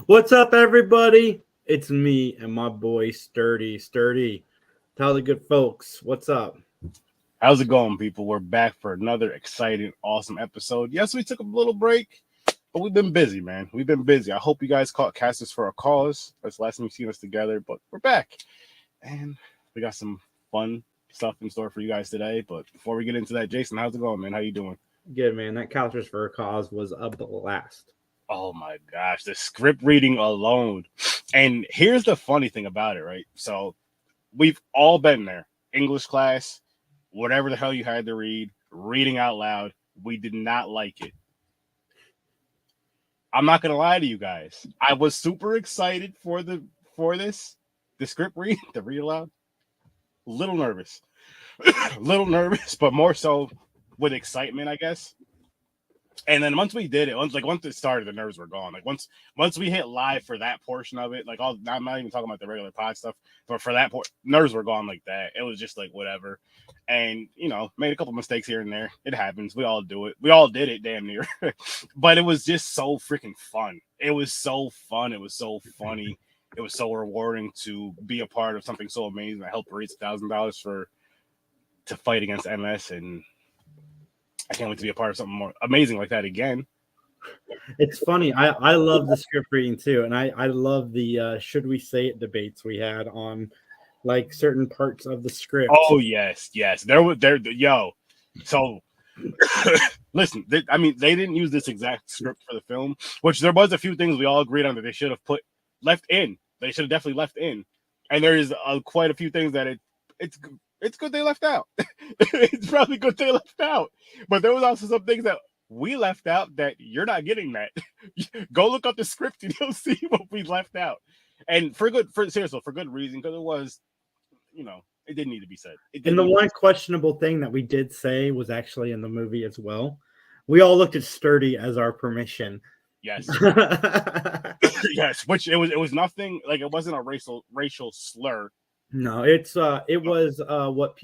What's up, everybody? It's me and my boy Sturdy. Tell the good folks what's up. How's it going, people? We're back for another exciting, awesome episode. Yes, we took a little break, but we've been busy, man. We've been busy. I hope you guys caught Casters for a cause. That's the last time you've seen us together, but we're back. And we got some fun stuff in store for you guys today. But before we get into that, Jason, how's it going, man? How you doing? Good, man. That Couchers for a Cause was a blast. Oh my gosh, the script reading alone. And here's the funny thing about it, right? So we've all been there. English class, whatever the hell you had to read, reading out loud. We did not like it. I'm not gonna lie to you guys. I was super excited for the script read, the read aloud. Little nervous. But more so with excitement, I guess. And then once we did it, once it started, the nerves were gone. Like once we hit live for that portion of it, I'm not even talking about the regular pod stuff, but for that nerves were gone like that. It was just like whatever. And made a couple mistakes here and there. It happens. We all do it. We all did it damn near. But it was just so freaking fun. It was so fun. It was so funny. It was so rewarding to be a part of something so amazing that helped raise $1,000 to fight against MS, and I can't wait to be a part of something more amazing like that again. It's funny. I love the script reading too, and I love the should we say it debates we had on like certain parts of the script. Oh yes. So listen, they didn't use this exact script for the film, which there was a few things we all agreed on that they should have left in. They should have definitely left in, and there is quite a few things that it's good they left out. It's probably good they left out. But there was also some things that we left out that you're not getting that. Go look up the script and you'll see what we left out. And for good reason, because it was, it didn't need to be said. And the one questionable thing that we did say was actually in the movie as well. We all looked at Sturdy as our permission. Yes. Yes, which it was nothing, like it wasn't a racial slur. No, it was what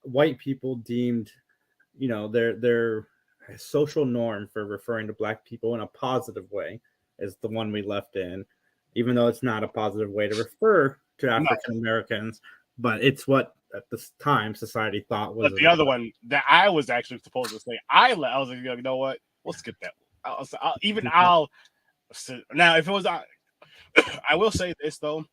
white people deemed, their social norm for referring to black people in a positive way is the one we left in, even though it's not a positive way to refer to African Americans, but it's what at the time society thought was. But the other one that I was actually supposed to say, I was like, you know what? We'll skip that. Now if it was, I will say this though.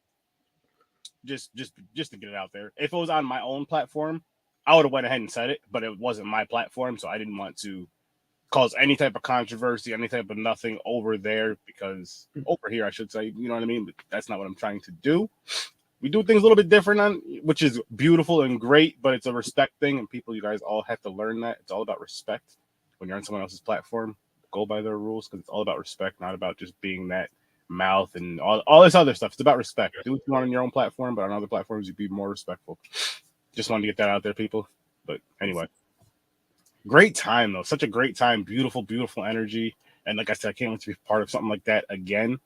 Just to get it out there. If it was on my own platform, I would have went ahead and said it, but it wasn't my platform, so I didn't want to cause any type of controversy, any type of nothing over there, because over here, I should say, you know what I mean? But that's not what I'm trying to do. We do things a little bit different which is beautiful and great, but it's a respect thing, and people, you guys all have to learn that. It's all about respect. When you're on someone else's platform, go by their rules, because it's all about respect, not about just being that mouth and all this other stuff. It's about respect. Do what you want on your own platform, but on other platforms you be more respectful. Just wanted to get that out there, people. But anyway, great time though. Such a great time. Beautiful energy. And like I said, I can't wait to be part of something like that again.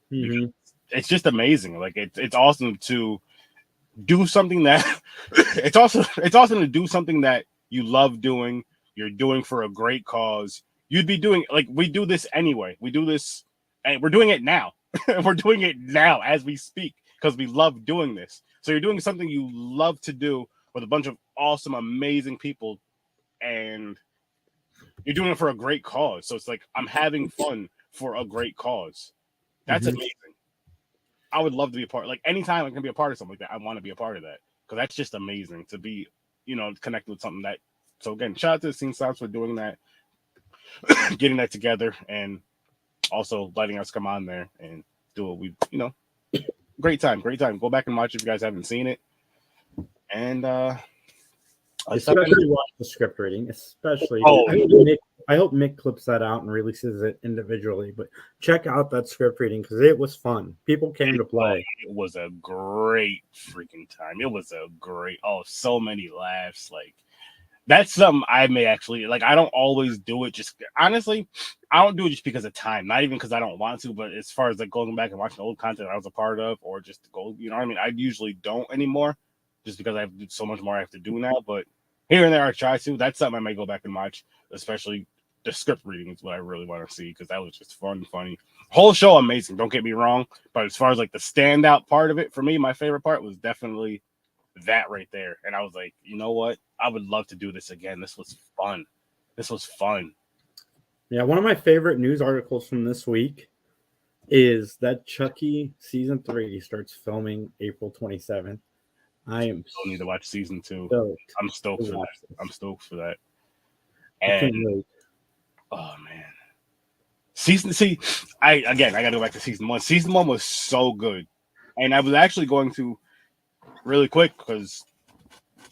Mm-hmm. It's just amazing. Like it's awesome to do something that it's awesome to do something that you love doing. You're doing for a great cause. You'd be doing, like, we do this anyway. We do this and we're doing it now. We're doing it now as we speak because we love doing this. So you're doing something you love to do with a bunch of awesome, amazing people, and you're doing it for a great cause. So it's like, I'm having fun for a great cause. That's amazing. I would love to be a part. Like, anytime I can be a part of something like that, I want to be a part of that, because that's just amazing to be, connected with something that. So again, shout out to the Scene Snobs for doing that, getting that together, and also letting us come on there and do what we, great time. Go back and watch if you guys haven't seen it. And especially watch the script reading, especially. I hope Mick clips that out and releases it individually, but check out that script reading because it was fun. People came to play. It was a great freaking time. It was so many laughs. Like, that's something I may actually, like, I don't always do it. Just honestly, I don't do it just because of time. Not even because I don't want to, but as far as like going back and watching old content I was a part of, or just to go, you know what I mean? I usually don't anymore, just because I have so much more I have to do now. But here and there I try to. That's something I may go back and watch, especially the script reading is what I really want to see, because that was just fun and funny. Whole show amazing, don't get me wrong, but as far as like the standout part of it for me, my favorite part was definitely that right there. And I was like, you know what? I would love to do this again. This was fun. Yeah, one of my favorite news articles from this week is that Chucky season 3 starts filming April 27th. I am still need to watch season 2. I'm stoked for that. I'm stoked for that. And oh man, I gotta go back to season 1. Season 1 was so good, and I was actually going to really quick because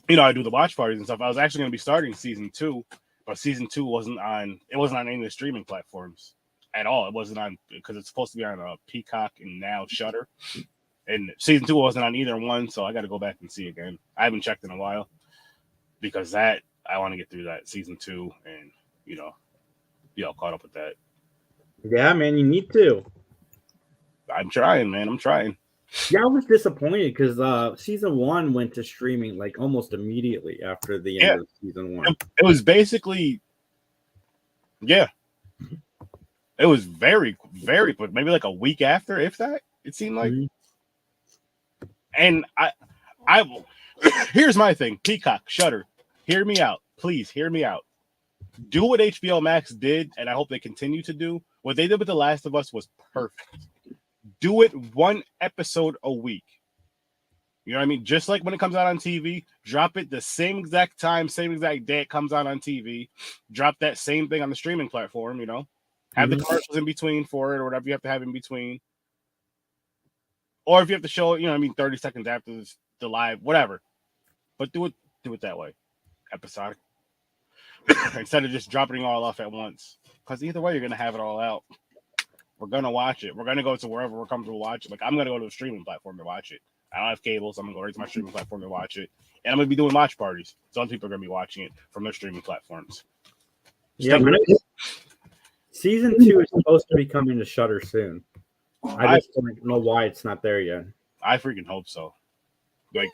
I do the watch parties and stuff. I was actually going to be starting season 2, but season 2 wasn't on any of the streaming platforms at all. It wasn't on, because it's supposed to be on Peacock and now Shudder. And season 2 wasn't on either one, so I got to go back and see again. I haven't checked in a while, because I want to get through that season 2 and be all caught up with that. Yeah, man, you need to. I'm trying, man. I'm trying. Yeah, I was disappointed because season 1 went to streaming like almost immediately after the end of season 1. It was basically, it was very, very quick. Maybe like a week after, if that. It seemed like. Mm-hmm. And I will. Here's my thing: Peacock, Shudder, hear me out, please. Hear me out. Do what HBO Max did, and I hope they continue to do. What they did with The Last of Us was perfect. Do it 1 episode a week. You know what I mean? Just like when it comes out on TV, drop it the same exact time, same exact day it comes out on TV. Drop that same thing on the streaming platform. Have the commercials in between for it, or whatever you have to have in between. Or if you have to show it, 30 seconds after the live, whatever. But do it that way. Episodic. Instead of just dropping it all off at once. Because either way, you're going to have it all out. We're going to watch it. We're going to go to wherever we're comfortable to watch it. Like, I'm going to go to a streaming platform to watch it. I don't have cable, so I'm going to go right to my streaming platform to watch it. And I'm going to be doing watch parties. So other people are going to be watching it from their streaming platforms. Yeah, season 2 is supposed to be coming to Shudder soon. I just don't know why it's not there yet. I freaking hope so. Like,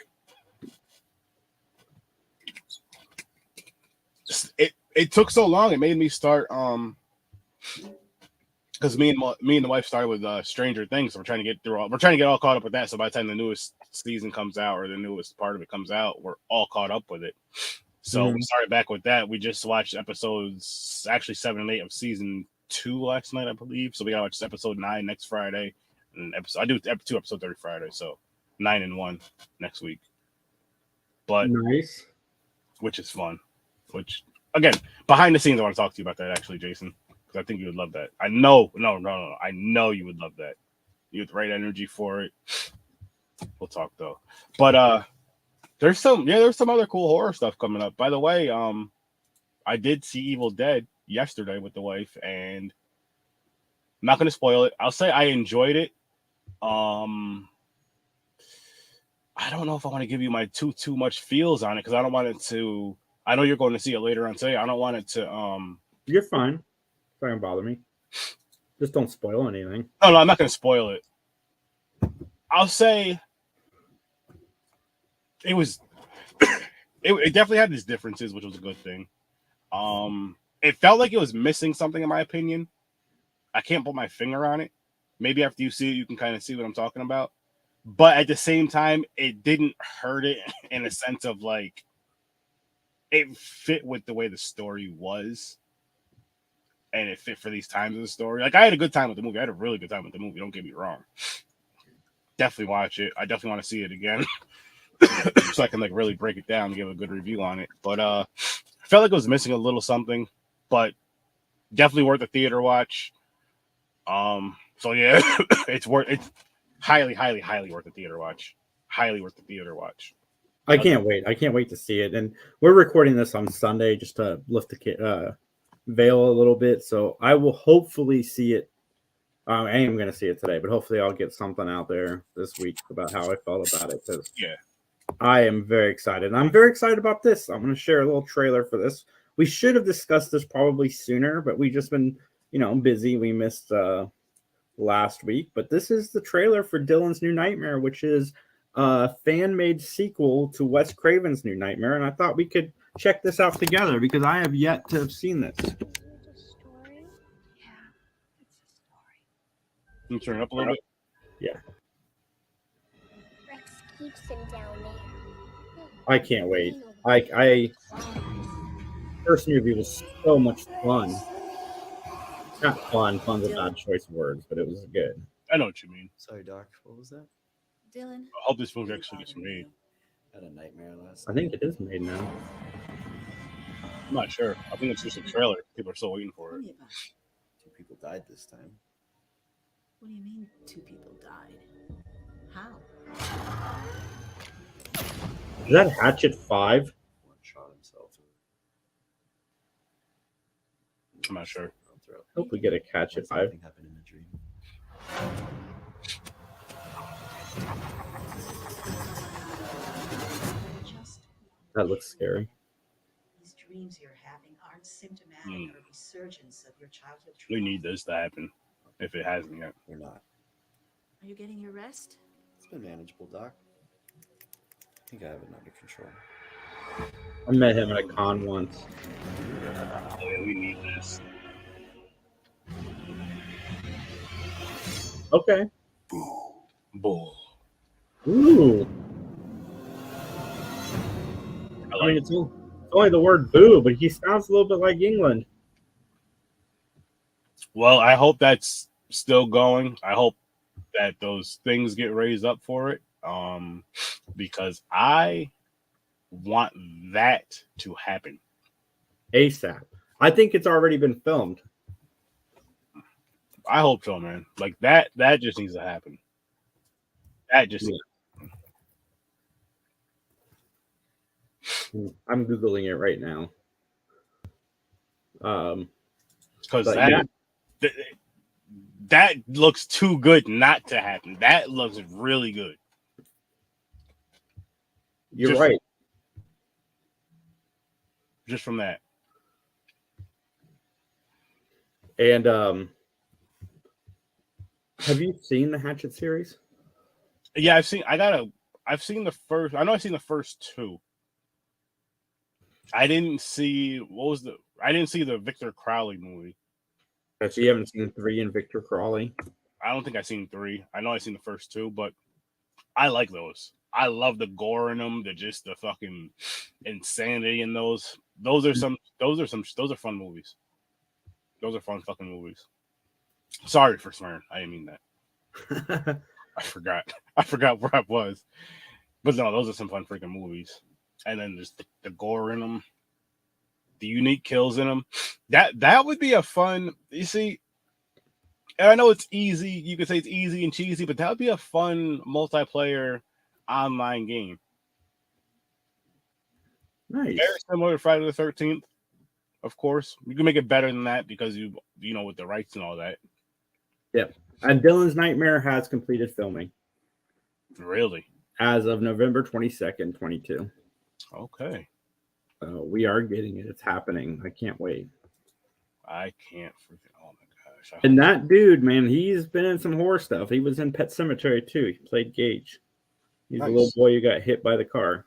it took so long. It made me start because me and the wife started with Stranger Things. So we're trying to get all caught up with that. So by the time the newest season comes out, or the newest part of it comes out, we're all caught up with it. So we started back with that. We just watched episodes, actually 7 and 8 of season 2 last night, I believe. So we gotta watch episode 9 next Friday, and I do 2 episodes every Friday, so 9 and 1 next week. But nice, which is fun. Which again, behind the scenes, I want to talk to you about that actually, Jason, because I think you would love that. I know you would love that. You have the right energy for it. We'll talk though. But there's some other cool horror stuff coming up. By the way, I did see Evil Dead yesterday with the wife, and I'm not going to spoil it. I'll say I enjoyed it. I don't know if I want to give you my too much feels on it, because I don't want it to. I know you're going to see it later on today. I don't want it to. You're fine. It doesn't bother me. Just don't spoil anything. No, I'm not going to spoil it. I'll say it was. It definitely had its differences, which was a good thing. It felt like it was missing something, in my opinion. I can't put my finger on it. Maybe after you see it, you can kind of see what I'm talking about. But at the same time, it didn't hurt it in a sense of like it fit with the way the story was. And it fit for these times of the story. Like, I had a good time with the movie. I had a really good time with the movie. Don't get me wrong. Definitely watch it. I definitely want to see it again. So I can like really break it down and give a good review on it. But I felt like it was missing a little something. But definitely worth a theater watch. So yeah, it's highly, highly, highly worth a theater watch. Highly worth the theater watch. I can't wait. I can't wait to see it. And we're recording this on Sunday just to lift the veil a little bit. So I will hopefully see it. I am going to see it today, but hopefully I'll get something out there this week about how I felt about it. Because I am very excited. And I'm very excited about this. I'm going to share a little trailer for this. We should have discussed this probably sooner, but we've just been, busy. We missed last week. But this is the trailer for Dylan's New Nightmare, which is a fan-made sequel to Wes Craven's New Nightmare. And I thought we could check this out together because I have yet to have seen this. Can you turn it up a little bit? Yeah. Rex keeps him down there. I can't wait. I first movie was so much fun. Not fun. Fun's a bad choice of words, but it was good. I know what you mean. Sorry, Doc. What was that? Dylan. I hope this movie actually gets made. I had a nightmare last I think it is made now. I'm not sure. I think it's just a trailer. People are still waiting for Tell it. me about it. 2 people died this time. What do you mean 2 people died? How? Is that Hatchet 5? One shot himself. I'm not sure. Hope we get a Hatchet 5. Something happened in a dream. Just That looks scary. these dreams you're having aren't symptomatic of a resurgence of your childhood We trauma. need this to happen if it hasn't yet. We're not. Are you getting your rest? It's been manageable, Doc. I think I have it under control. I met him at a con once. Oh, yeah, we need this. Okay. Bull. Ooh. I I like mean, it's only the word boo, but he sounds a little bit like England. Well, I hope that's still going. I hope that those things get raised up for it. Because I want that to happen. ASAP. I think it's already been filmed. I hope so, man. Like that just needs to happen. That just I'm Googling it right now. because But that looks too good not to happen. That looks really good. You're Just- right. Just from that. And have you seen the Hatchet series? Yeah, I've seen the first. I know I've seen the first 2. I didn't see the Victor Crowley movie. But you haven't seen 3 and Victor Crawley? I don't think I've seen 3. I know I've seen the first 2, but I like those. I love the gore in them, the fucking insanity in those. Those are fun movies. Those are fun fucking movies. Sorry for swearing. I didn't mean that. I forgot where I was. But no, those are some fun freaking movies. And then just the gore in them, the unique kills in them. That would be a fun. You see, and I know it's easy. You could say it's easy and cheesy, but that would be a fun multiplayer online game. Nice. Very similar to Friday the 13th, of course. You can make it better than that because you know with the rights and all that. Yep. And Dylan's Nightmare has completed filming Really? as of November 22nd, 22. Okay. We are getting it. It's happening. I can't wait. I can't freaking. Oh my gosh. And that dude, man, he's been in some horror stuff. He was in Pet Cemetery too. He played Gage. He's Nice. a little boy who got hit by the car.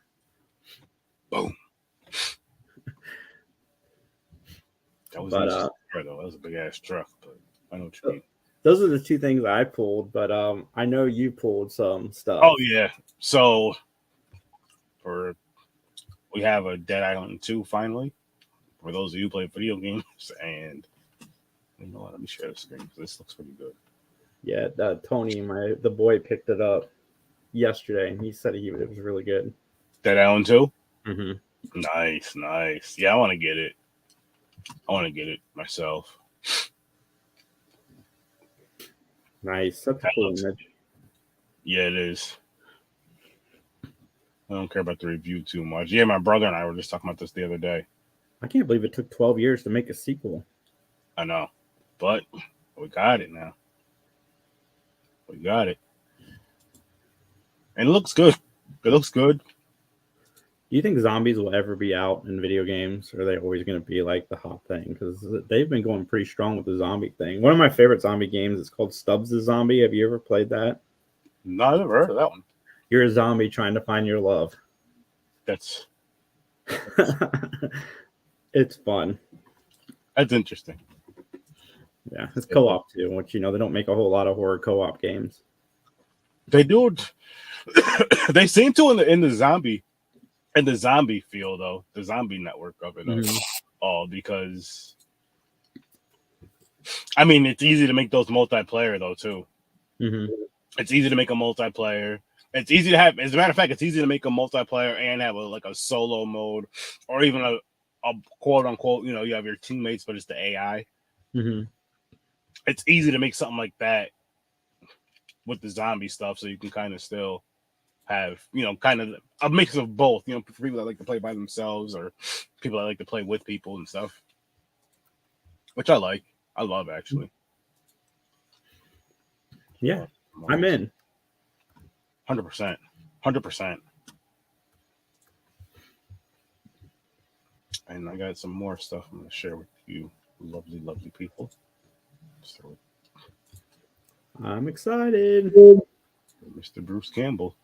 Boom. That was that was a big ass truck, but I know what you mean. Those are the 2 things I pulled, but I know you pulled some stuff. Oh yeah. So we have a Dead Island 2 finally. For those of you who play video games, and you know what? Let me share the screen because this looks pretty good. Yeah, Tony, the boy, picked it up yesterday, and he said it was really good. Dead Island 2? Mm-hmm. Nice. Yeah, I want to get it. I want to get it myself. Nice. That's a cool image. Yeah, it is. I don't care about the review too much. Yeah, my brother and I were just talking about this the other day. I can't believe it took 12 years to make a sequel. I know, but we got it now. We got it. And it looks good. It looks good. Do you think zombies will ever be out in video games? Or are they always going to be like the hot thing? Because they've been going pretty strong with the zombie thing. One of my favorite zombie games is called Stubbs the Zombie. Have you ever played that? No, I've never heard of that one. You're a zombie trying to find your love. That's It's fun. interesting. Yeah, it's co-op too, which they don't make a whole lot of horror co-op games. They do. They seem to in the zombie field though, the zombie network of it all, because I mean it's easy to make those multiplayer though too. It's easy to make a multiplayer. It's easy to have, as a matter of fact, it's easy to make a multiplayer and have a solo mode, or even a quote unquote, you have your teammates, but it's the AI. It's easy to make something like that with the zombie stuff, so you can kind of still have, kind of a mix of both, for people that like to play by themselves or people that like to play with people and stuff, which I love actually. Yeah, I'm in. 100%. And I got some more stuff I'm going to share with you, lovely, lovely people. So, I'm excited. Mr. Bruce Campbell.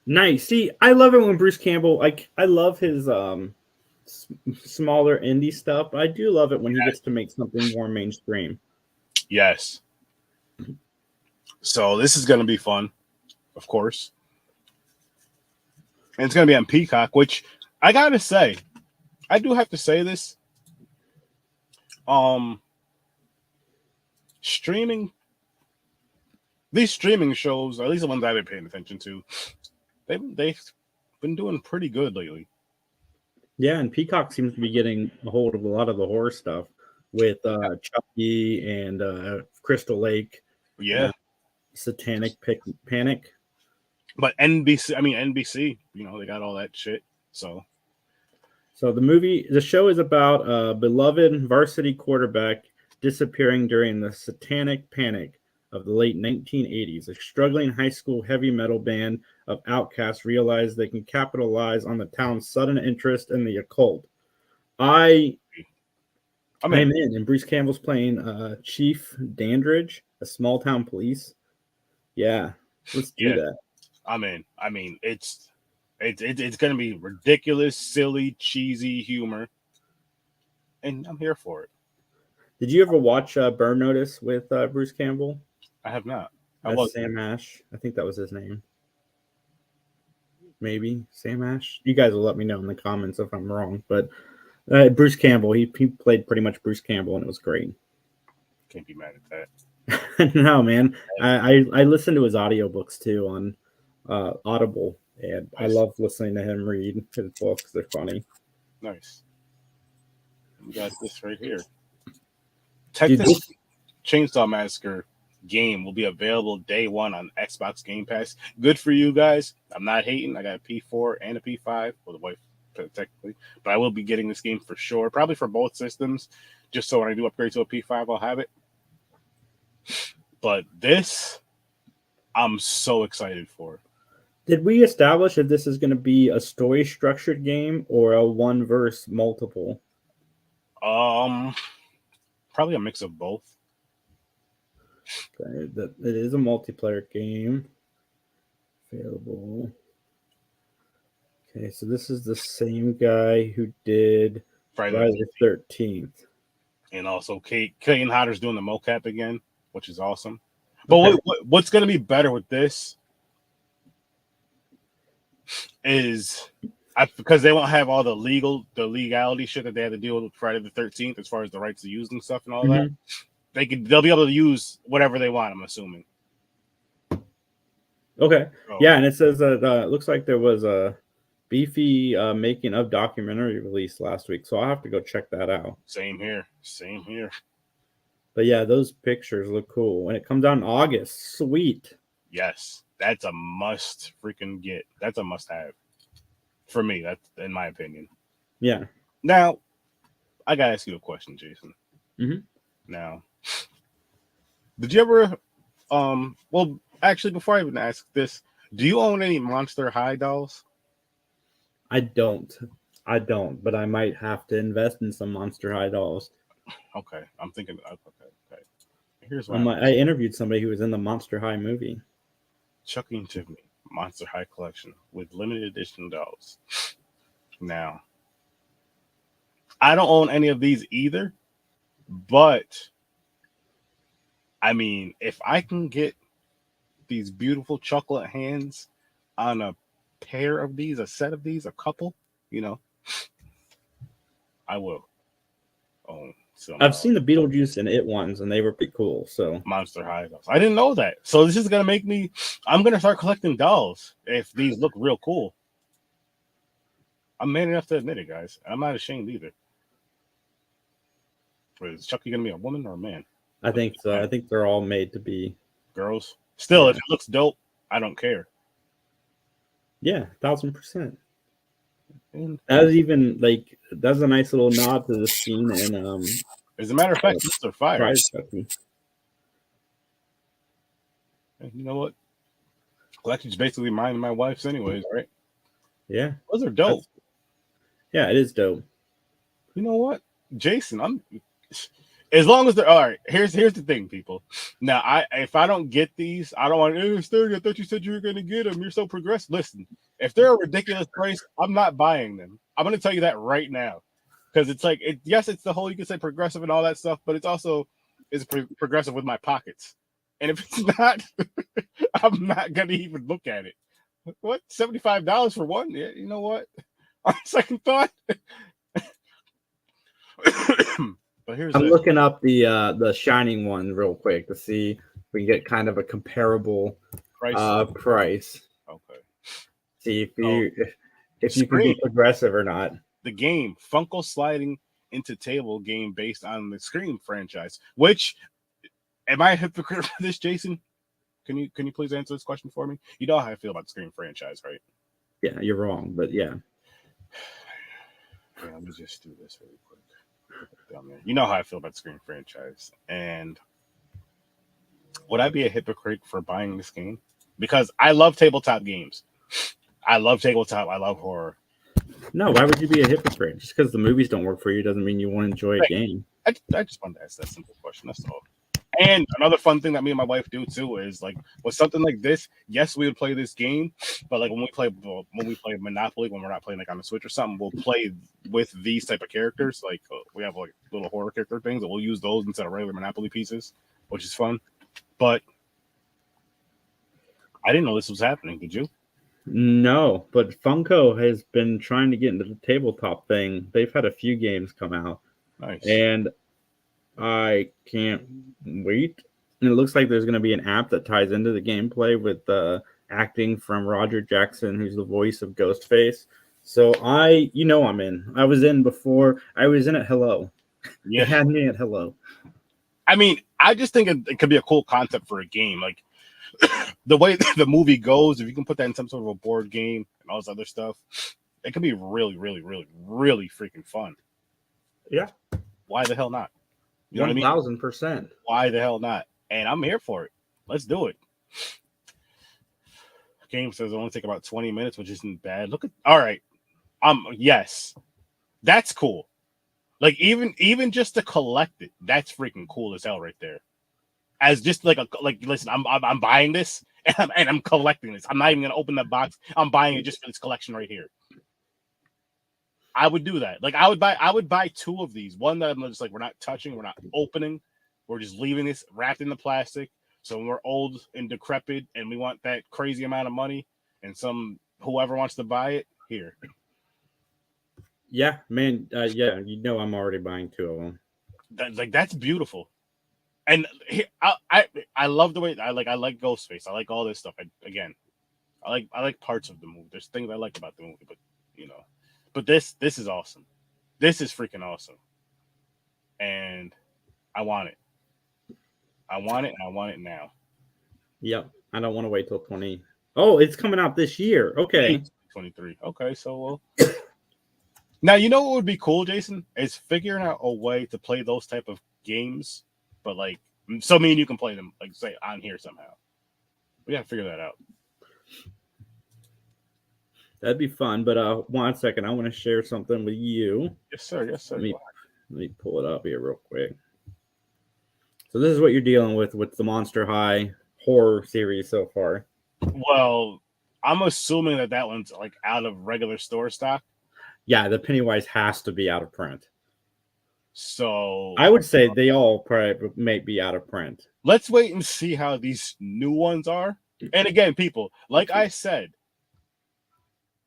Nice. See, I love it when Bruce Campbell, I love his smaller indie stuff, but I do love it when he gets to make something more mainstream. Yes. So this is going to be fun, of course. And it's going to be on Peacock, which I got to say, I do have to say this. These streaming shows, or at least the ones I've been paying attention to, they've been doing pretty good lately. Yeah, and Peacock seems to be getting a hold of a lot of the horror stuff with Chucky and Crystal Lake. Yeah. Satanic Panic. But NBC, they got all that shit. So the show is about a beloved varsity quarterback disappearing during the Satanic Panic of the late 1980s. A struggling high school heavy metal band of outcasts realize they can capitalize on the town's sudden interest in the occult. I'm in, and Bruce Campbell's playing Chief Dandridge, a small town police. Yeah, let's do that. I mean, it's going to be ridiculous, silly, cheesy humor, and I'm here for it. Did you ever watch Burn Notice with Bruce Campbell? I have not. That's Sam Ash. I think that was his name. Maybe Sam Ash. You guys will let me know in the comments if I'm wrong. But Bruce Campbell, he played pretty much Bruce Campbell, and it was great. Can't be mad at that. No, man. I listen to his audiobooks too on Audible, and nice. I love listening to him read his books. They're funny. Nice. We got this right here. Texas Chainsaw Massacre game will be available day one on Xbox Game Pass. Good for you guys. I'm not hating. I got a P4 and a P5. Well, the wife technically, but I will be getting this game for sure. Probably for both systems, just so when I do upgrade to a P5, I'll have it. But this, I'm so excited for. Did we establish if this is going to be a story structured game or a one verse multiple? Probably a mix of both. Okay, it is a multiplayer game. Available. Okay, so this is the same guy who did Friday the 13th. And also Kane Hodder's doing the mocap again, which is awesome. But okay. What's going to be better with this is because they won't have all the legality shit that they had to deal with Friday the 13th as far as the rights to use and stuff and all that. They'll be able to use whatever they want, I'm assuming. Okay. So, yeah, and it says that it looks like there was a beefy making of documentary released last week, so I'll have to go check that out. Same here. But yeah, those pictures look cool. And it comes out in August. Sweet. Yes, that's a must freaking get. That's a must have. For me, that's in my opinion. Yeah. Now, I gotta ask you a question, Jason. Mm-hmm. Now, did you ever well, actually, before I even ask this, do you own any Monster High dolls? I don't, but I might have to invest in some Monster High dolls. Okay, I'm thinking. Okay. Here's what I interviewed somebody who was in the Monster High movie. Chucky and Tiffany Monster High collection with limited edition dolls. Now, I don't own any of these either, But I mean, if I can get these beautiful chocolate hands on a pair of these, a set of these, a couple, I will. Oh, so I've seen the Beetlejuice and It ones, and they were pretty cool. So Monster High. I didn't know that. So this is gonna make me. I'm gonna start collecting dolls if these look real cool. I'm man enough to admit it, guys. I'm not ashamed either. Wait, is Chucky gonna be a woman or a man? I think so. I think they're all made to be girls. Still, Yeah. if it looks dope, I don't care. Yeah, 1,000%. And That was even like that's a nice little nod to the scene and as a matter of fact, these are fire. Prize Chucky. And you know what? Collection's basically mine and my wife's anyways, right? Yeah, Those are dope. yeah, it is dope. You know what, Jason? I'm as long as they're all right. Here's the thing, people. Now, if I don't get these, I don't want. Hey, 30. I thought you said you were gonna get them. You're so progressive. Listen, if they're a ridiculous price, I'm not buying them. I'm gonna tell you that right now, because it's like, yes, it's the whole you can say progressive and all that stuff, but it's also is progressive with my pockets. And if it's not, I'm not gonna even look at it. What, $75 for one? Yeah, you know what? On second thought. But here's I'm looking up the Shining one real quick to see if we can get kind of a comparable price. Okay. See if you can be progressive or not. The game Funko sliding into table game based on the Scream franchise. Which, am I a hypocrite for this, Jason? Can you please answer this question for me? You know how I feel about the Scream franchise, right? Yeah, you're wrong, but yeah. Yeah, let me just do this really quick. Down there. You know how I feel about the Scream franchise. And would I be a hypocrite for buying this game? Because I love tabletop games. I love tabletop. I love horror. No, why would you be a hypocrite? Just because the movies don't work for you doesn't mean you won't enjoy a game. I just wanted to ask that simple question. That's all. And another fun thing that me and my wife do too is like with something like this. Yes, we would play this game, but like when we play Monopoly, when we're not playing like on the Switch or something, we'll play with these type of characters. Like we have like little horror character things, and we'll use those instead of regular Monopoly pieces, which is fun. But I didn't know this was happening. Did you? No, but Funko has been trying to get into the tabletop thing. They've had a few games come out. Nice. And I can't wait. And it looks like there's going to be an app that ties into the gameplay with the acting from Roger Jackson, who's the voice of Ghostface. So I'm in. I was in before. I was in at Hello. Yeah. They had me at Hello. I mean, I just think it could be a cool concept for a game. Like the way the movie goes, if you can put that in some sort of a board game and all this other stuff, it could be really, really, really, really freaking fun. Yeah. Why the hell not? You know what I mean? 1,000%. Why the hell not? And I'm here for it. Let's do it. Game says it only take about 20 minutes, which isn't bad. All right. Yes. That's cool. Like even just to collect it, that's freaking cool as hell right there. As just listen, I'm buying this and I'm collecting this. I'm not even gonna open that box. I'm buying it just for this collection right here. I would do that. Like I would buy two of these. One that I'm just like, we're not touching, we're not opening, we're just leaving this wrapped in the plastic. So when we're old and decrepit and we want that crazy amount of money and whoever wants to buy it, here. Yeah, man. Yeah, I'm already buying two of them. That's beautiful. And I love the way I like Ghostface. I like all this stuff. I like parts of the movie. There's things I like about the movie, but but this is awesome. This is freaking awesome. And I want it. I want it, and I want it now. Yep. I don't want to wait till 20. Oh, it's coming out this year. Okay. 23. Okay, so now you know what would be cool, Jason, is figuring out a way to play those type of games, but like so me and you can play them like say on here somehow. We gotta figure that out. That'd be fun, but 1 second, I want to share something with you. Yes, sir. Yes, sir. Let me pull it up here real quick. So this is what you're dealing with the Monster High horror series so far. Well, I'm assuming that one's like out of regular store stock. Yeah, the Pennywise has to be out of print. So I would say they all probably may be out of print. let's wait and see how these new ones are. And again, people, like I said,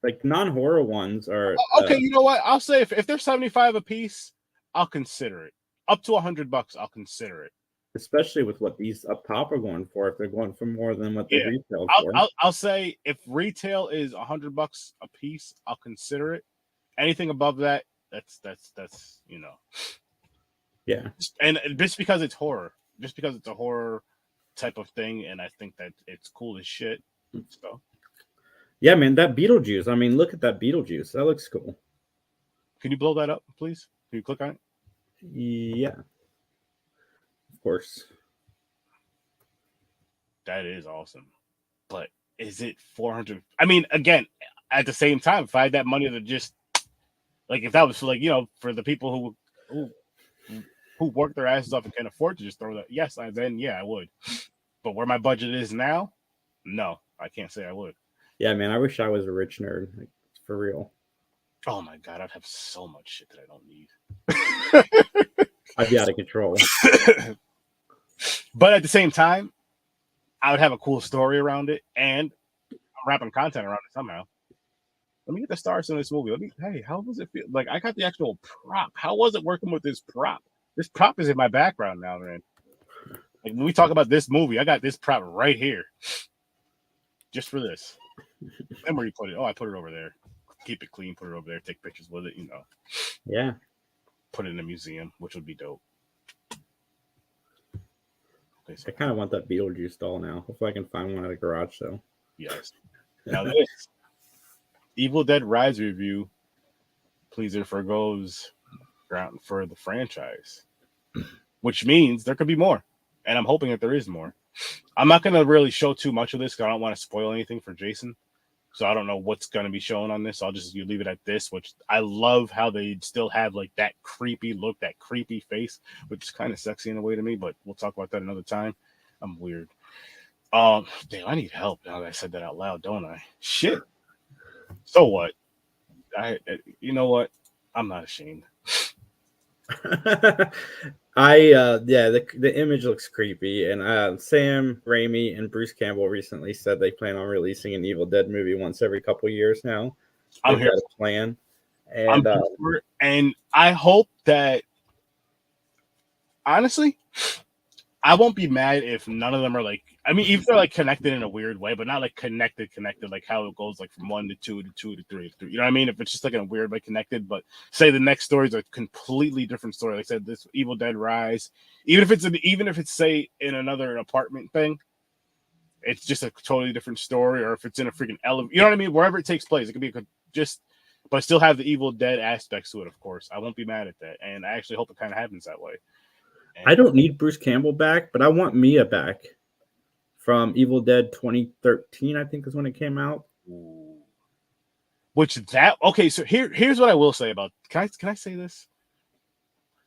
Like non-horror ones are okay, you know what? I'll say if they're 75 a piece, I'll consider it. Up to $100, I'll consider it. especially with what these up top are going for. If they're going for more than what they Yeah. retail for, I'll say if retail is $100 a piece, I'll consider it. Anything above that, that's you know. yeah. And just because it's horror, just because it's a horror type of thing, and I think that it's cool as shit. So Yeah, man, that Beetlejuice. I mean, look at that Beetlejuice. That looks cool. can you blow that up, please? Can you click on it? Yeah. Of course. That is awesome. But is it 400? I mean, again, at the same time, if I had that money to just like if that was for like, you know, for the people who work their asses off and can afford to just throw that, yes, then yeah, I would. But where my budget is now, no, I can't say I would. Yeah, man, I wish I was a rich nerd, like, for real. Oh my god, I'd have so much shit that I don't need. I'd be out of control. But at the same time, I would have a cool story around it, and I'm wrapping content around it somehow. Let me get the stars in this movie. Hey, how does it feel? Like, I got the actual prop. How was it working with this prop? This prop is in my background now, man. Like, when we talk about this movie, I got this prop right here. Just for this. And where you put it? Oh, I put it over there. Keep it clean, put it over there, take pictures with it, you know. Yeah. Put it in a museum, which would be dope. Okay, so I kind of want that Beetlejuice doll now. Hopefully I can find one at a garage sale. yes. Now this Evil Dead Rise review, pleaser forgoes ground for the franchise, which means there could be more, and I'm hoping that there is more. I'm not going to really show too much of this because I don't want to spoil anything for Jason, so I don't know what's going to be shown on this. I'll just leave it at this, which I love how they still have like that creepy look, that creepy face, which is kind of sexy in a way to me, but we'll talk about that another time. I'm weird. Damn, I need help now that I said that out loud, don't I? Shit. So what? You know what? I'm not ashamed. The image looks creepy, and Sam Raimi and Bruce Campbell recently said they plan on releasing an Evil Dead movie once every couple years now. I'm They've here. got a plan, I'm and here for it, and I hope that honestly, I won't be mad if none of them are like. I mean, even if they're like connected in a weird way, but not like connected, like how it goes like from 1 to 2 to 2 to 3 to 3. You know what I mean? If it's just like in a weird way connected, but say the next story is a completely different story. Like I said, this Evil Dead Rise, even if it's say in another apartment thing, it's just a totally different story. Or if it's in a freaking elevator, you know what I mean? Wherever it takes place, it could be but still have the Evil Dead aspects to it. Of course, I won't be mad at that, and I actually hope it kind of happens that way. And I don't need Bruce Campbell back, but I want Mia back from Evil Dead 2013. I think is when it came out. Okay, so here's what I will say about. Can I say this?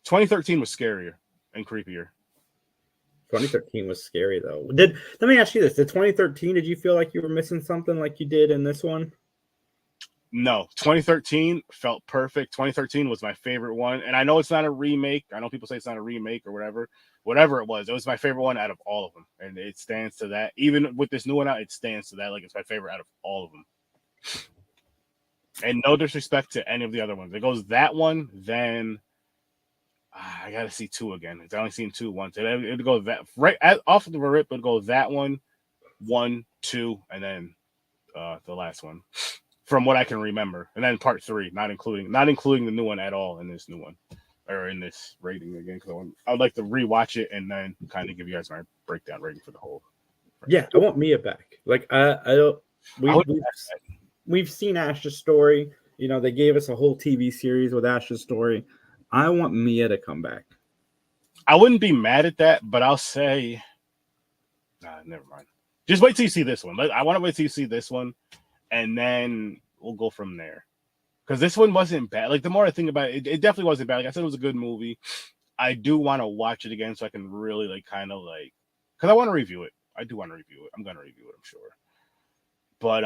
2013 was scarier and creepier. 2013 was scary though. Let me ask you this: Did 2013? Did you feel like you were missing something like you did in this one? No, 2013 felt perfect. 2013 was my favorite one, and I know it's not a remake. I know people say it's not a remake or whatever it was my favorite one out of all of them, and it stands to that. Even with this new one out, it stands to that. Like, it's my favorite out of all of them. And no disrespect to any of the other ones. It goes that one, then I gotta see 2 again. I've only seen 2 once. It'd go that right off of the rip. It'd go that one, 1, 2, and then the last one. From what I can remember, and then part 3, not including the new one at all in this new one, or in this rating again. Because I would like to rewatch it and then kind of give you guys my breakdown rating for the whole. Yeah, I want Mia back. Like I don't. We've seen Ash's story. You know, they gave us a whole TV series with Ash's story. I want Mia to come back. I wouldn't be mad at that, but I'll say, never mind. Just wait till you see this one. I want to wait till you see this one. And then we'll go from there. Because this one wasn't bad. Like, the more I think about it, it definitely wasn't bad. Like I said, it was a good movie. I do want to watch it again so I can really, because I want to review it. I do want to review it. I'm going to review it, I'm sure. But,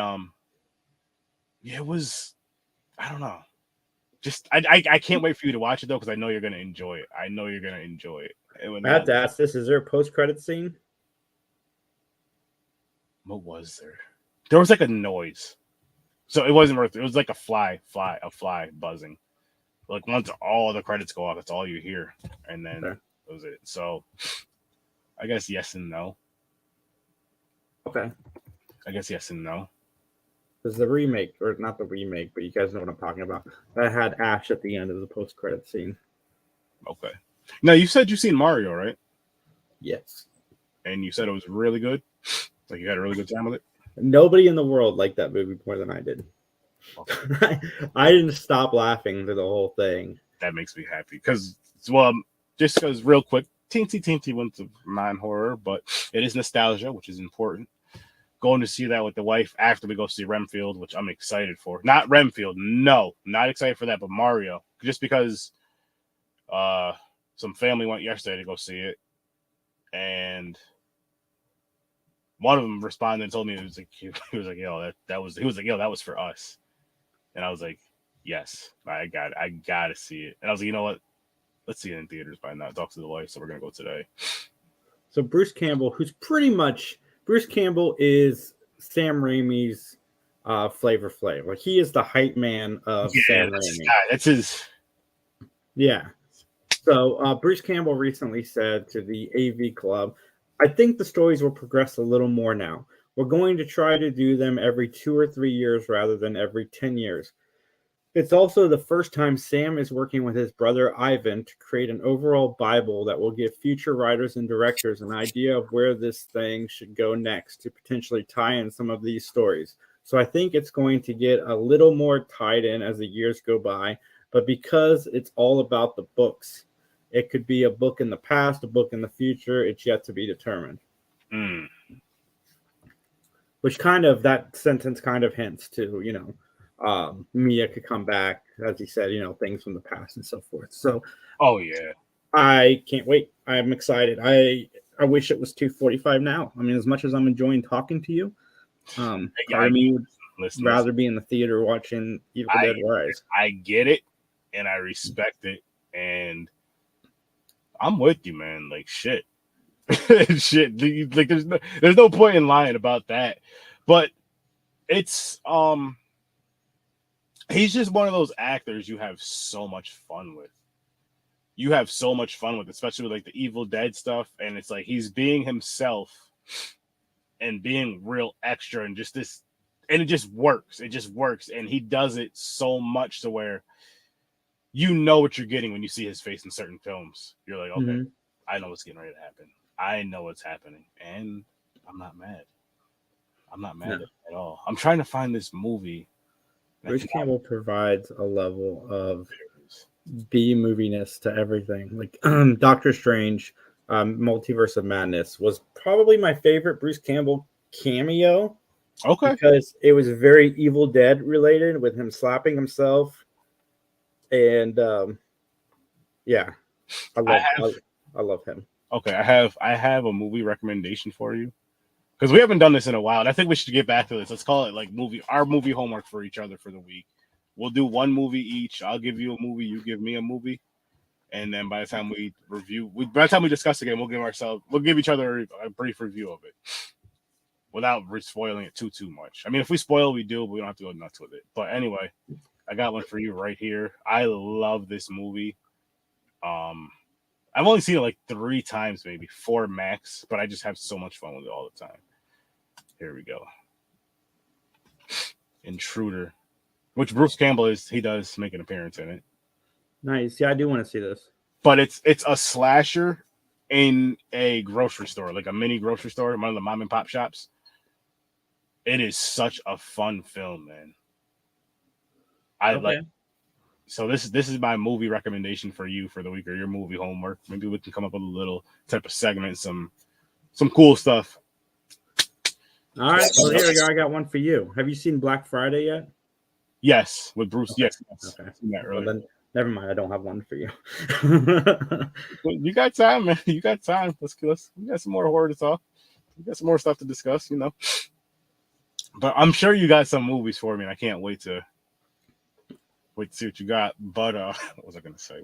yeah, it was, I don't know. I can't wait for you to watch it though, because I know you're gonna enjoy it. I know you're gonna enjoy it. I have to ask this: is there a post-credit scene? What was there? There was like a noise, so it wasn't worth it. It was like a fly buzzing. Like once all the credits go off, that's all you hear, and then that was it. So I guess yes and no. Okay. I guess yes and no. Because the remake, or not the remake, but you guys know what I'm talking about. That had Ash at the end of the post-credit scene. Okay. Now you said you've seen Mario, right? Yes. And you said it was really good. Like you had a really good time with it. Nobody in the world liked that movie more than I did. Okay. I didn't stop laughing through the whole thing. That makes me happy because, just because real quick, teensy went to non-horror, but it is nostalgia, which is important. Going to see that with the wife after we go see Renfield, which I'm excited for. Not Renfield, no, not excited for that, but Mario, just because some family went yesterday to go see it, and one of them responded and told me he was like, yo, that was for us. And I was like, yes, I gotta see it. And I was like, you know what? Let's see it in theaters by now. Talk to the wife, so we're gonna go today. So Bruce Campbell, Bruce Campbell is Sam Raimi's Flavor Flav. Like he is the hype man of Sam Raimi. That's his. Yeah. So Bruce Campbell recently said to the AV Club, I think the stories will progress a little more now. We're going to try to do them every 2 or 3 years rather than every 10 years. It's also the first time Sam is working with his brother Ivan to create an overall Bible that will give future writers and directors an idea of where this thing should go next to potentially tie in some of these stories. So I think it's going to get a little more tied in as the years go by, but because it's all about the books, it could be a book in the past, a book in the future. It's yet to be determined. Which that sentence kind of hints to, Mia could come back, as he said, things from the past and so forth. So, oh yeah, I can't wait. I'm excited. I wish it was 2:45 now. I mean, as much as I'm enjoying talking to you, part of me would rather be in the theater watching Evil Dead Rise. I get it, and I respect it, and I'm with you, man. Like shit. Like there's no point in lying about that. But it's he's just one of those actors you have so much fun with. You have so much fun with, especially with like the Evil Dead stuff, and it's like he's being himself and being real extra and just this, and it just works. It just works, and he does it so much to where you know what you're getting when you see his face in certain films. You're like, okay, I know what's getting ready to happen. I know what's happening, and I'm not mad. I'm not mad at all. I'm trying to find this movie. Bruce Campbell provides a level of B-moviness to everything. Like Doctor Strange, Multiverse of Madness was probably my favorite Bruce Campbell cameo. Okay. Because it was very Evil Dead related with him slapping himself. And I love him. Okay, I have a movie recommendation for you because we haven't done this in a while, and I think we should get back to this. Let's call it like our movie homework for each other for the week. We'll do one movie each. I'll give you a movie, you give me a movie, and then by the time we discuss again, we'll give each other a brief review of it without spoiling it too much. I mean, if we spoil, we do, but we don't have to go nuts with it. But anyway, I got one for you right here. I love this movie. I've only seen it like 3 times, maybe 4 max, but I just have so much fun with it all the time. Here we go. Intruder, which Bruce Campbell he does make an appearance in it. Nice. Yeah, I do want to see this. But it's a slasher in a grocery store, like a mini grocery store, one of the mom and pop shops. It is such a fun film, man. So this is my movie recommendation for you for the week, or your movie homework. Maybe we can come up with a little type of segment, some cool stuff. All right, well here we go. I got one for you. Have you seen Black Friday yet? Yes, with Bruce. Okay. Yes. Okay. Well, then never mind. I don't have one for you. You got time, man. You got time. Let's we got some more horror to talk. We got some more stuff to discuss, But I'm sure you got some movies for me, and I can't wait to Wait to see what you got. But what was I gonna say?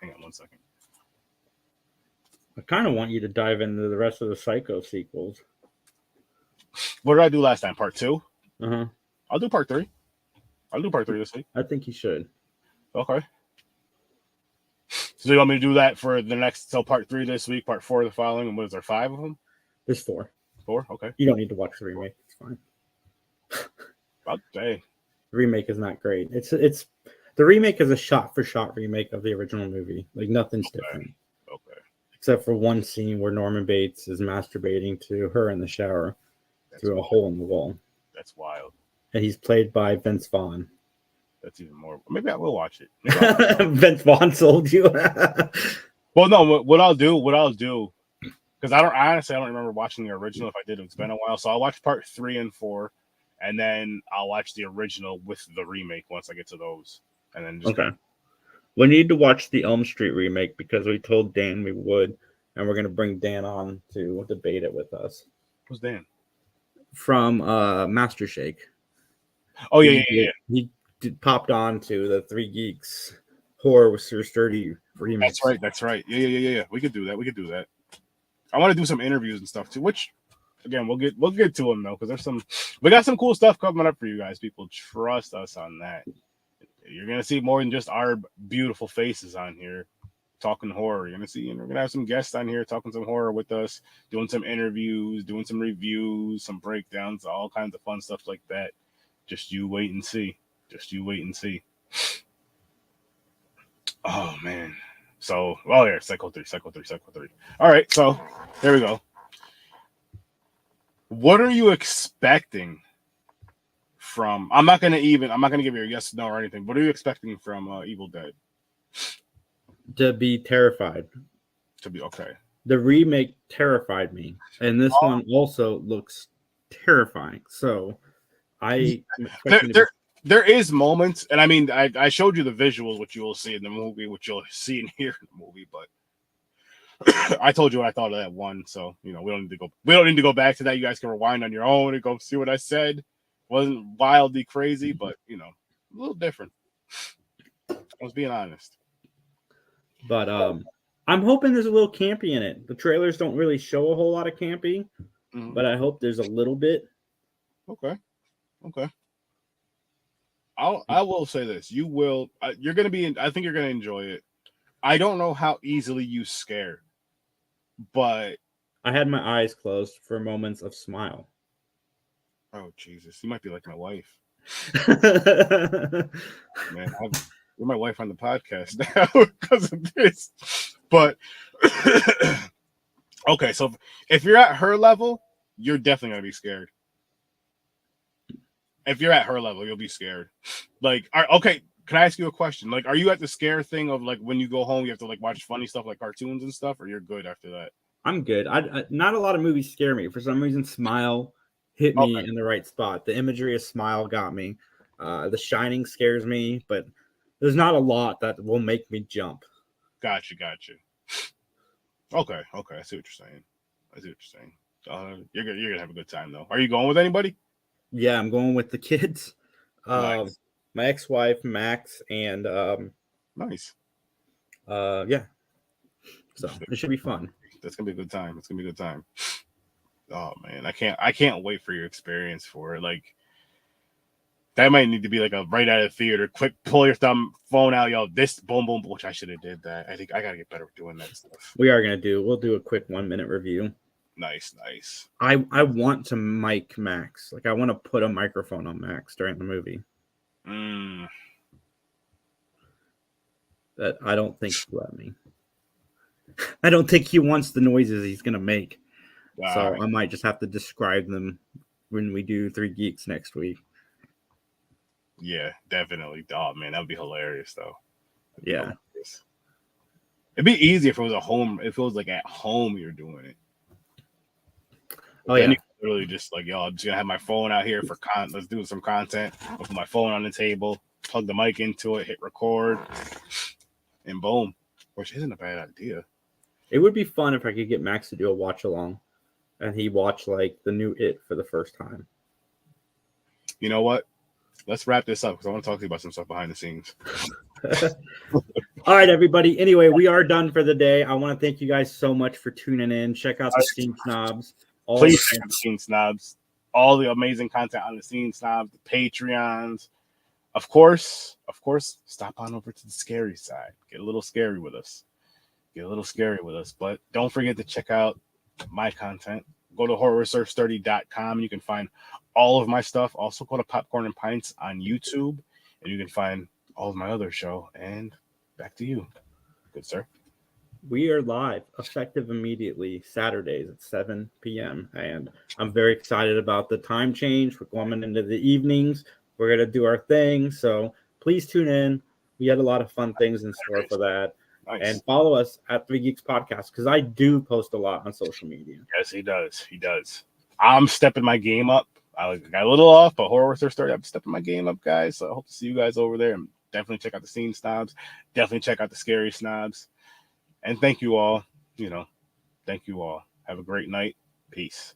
Hang on one second. I kind of want you to dive into the rest of the Psycho sequels. What did I do last time? Part 2? Uh-huh. I'll do part 3. I'll do part 3 this week. I think you should. Okay. So you want me to do that for the next, so part 3 this week, part 4 the following, and what is there, 5 of them? There's 4. 4? Okay. You don't need to watch the remake. It's fine. Okay. The remake is not great. It's the remake is a shot-for-shot remake of the original movie. Like, nothing's different. Okay. Except for one scene where Norman Bates is masturbating to her in the shower through a hole in the wall. That's wild. And he's played by Vince Vaughn. That's even more. Maybe I will watch it. Vince Vaughn sold you. Well, no. What I'll do, because I don't remember watching the original. If I did, it's been a while. So I'll watch part 3 and 4, and then I'll watch the original with the remake once I get to those. And then just okay. We need to watch the Elm Street remake because we told Dan we would, and we're going to bring Dan on to debate it with us. Who's Dan? From Master Shake. Oh yeah. He popped on to the Three Geeks horror with Sir Sturdy remake. That's right. Yeah. We could do that. I want to do some interviews and stuff too. Which, again, we'll get to them though, because we got some cool stuff coming up for you guys. People, trust us on that. You're gonna see more than just our beautiful faces on here talking horror. You're gonna see, and we're gonna have some guests on here talking some horror with us, doing some interviews, doing some reviews, some breakdowns, all kinds of fun stuff like that. Just you wait and see. Oh man. So, yeah, Psycho 3. All right, so there we go. What are you expecting from? I'm not gonna give you a yes, no, or anything. What are you expecting from Evil Dead? To be terrified. To be okay. The remake terrified me, and this one also looks terrifying. So, there is moments, and I mean, I showed you the visuals, which you will see in the movie, which you'll see and hear in the movie, but I told you what I thought of that one, so we don't need to go back to that. You guys can rewind on your own and go see what I said. Wasn't wildly crazy, but a little different. I was being honest. But I'm hoping there's a little campy in it. The trailers don't really show a whole lot of campy, but I hope there's a little bit. Okay. I will say this: you're gonna be. I think you're gonna enjoy it. I don't know how easily you scare, but I had my eyes closed for moments of smile. Oh Jesus, you might be like my wife. Man, you're my wife on the podcast now because of this. But okay, so if you're at her level, you're definitely gonna be scared. If you're at her level, you'll be scared. Okay, can I ask you a question? Are you at the scare thing of when you go home, you have to watch funny stuff like cartoons and stuff, or you're good after that? I'm good. I not a lot of movies scare me. For some reason, Smile hit me in the right spot. The imagery of Smile got me. The Shining scares me, but there's not a lot that will make me jump. Gotcha. Okay. I see what you're saying. You're gonna have a good time though. Are you going with anybody? Yeah, I'm going with the kids. Nice. My ex-wife Max and nice. Yeah. So it should be fun. That's gonna be a good time. Oh man, I can't wait for your experience for it. That might need to be a right out of the theater. Quick, pull your phone out, yo. This boom, which I should have did that. I think I gotta get better at doing that stuff. We'll do a quick 1-minute review. Nice. I want to mic Max. I want to put a microphone on Max during the movie. That I don't think he'll let me. I don't think he wants the noises he's gonna make. So I might just have to describe them when we do 3 Geeks next week. Yeah, definitely. Oh man, that would be hilarious though. Yeah. It'd be easy if it was a home. If it was at home, you're doing it. Oh yeah. You can literally just yo, I'm just gonna have my phone out here for let's do some content. I'll put my phone on the table, plug the mic into it, hit record, and boom. Which isn't a bad idea. It would be fun if I could get Max to do a watch along, and he watched the new It for the first time. You know what? let's wrap this up because I want to talk to you about some stuff behind the scenes. All right, everybody. Anyway, we are done for the day. I want to thank you guys so much for tuning in. Check out the Scene Snobs. Please check out the Scene Snobs. All the amazing content on the Scene Snobs, the Patreons. Of course, stop on over to the scary side. Get a little scary with us. But don't forget to check out my content. Go to horrorresearch30.com. You can find all of my stuff. Also go to Popcorn and Pints on YouTube, and you can find all of my other show. And back to you, good sir. We are live, effective immediately, Saturdays at 7 p.m. And I'm very excited about the time change. We're going into the evenings. We're going to do our thing. So please tune in. We had a lot of fun things in store for that. Nice. And follow us at the Geeks Podcast because I do post a lot on social media. Yes, he does. I'm stepping my game up. I got a little off, but Horror Research 30, I'm stepping my game up, guys. So I hope to see you guys over there. And definitely check out the Scene Snobs. Definitely check out the Scary Snobs. And thank you all. Thank you all. Have a great night. Peace.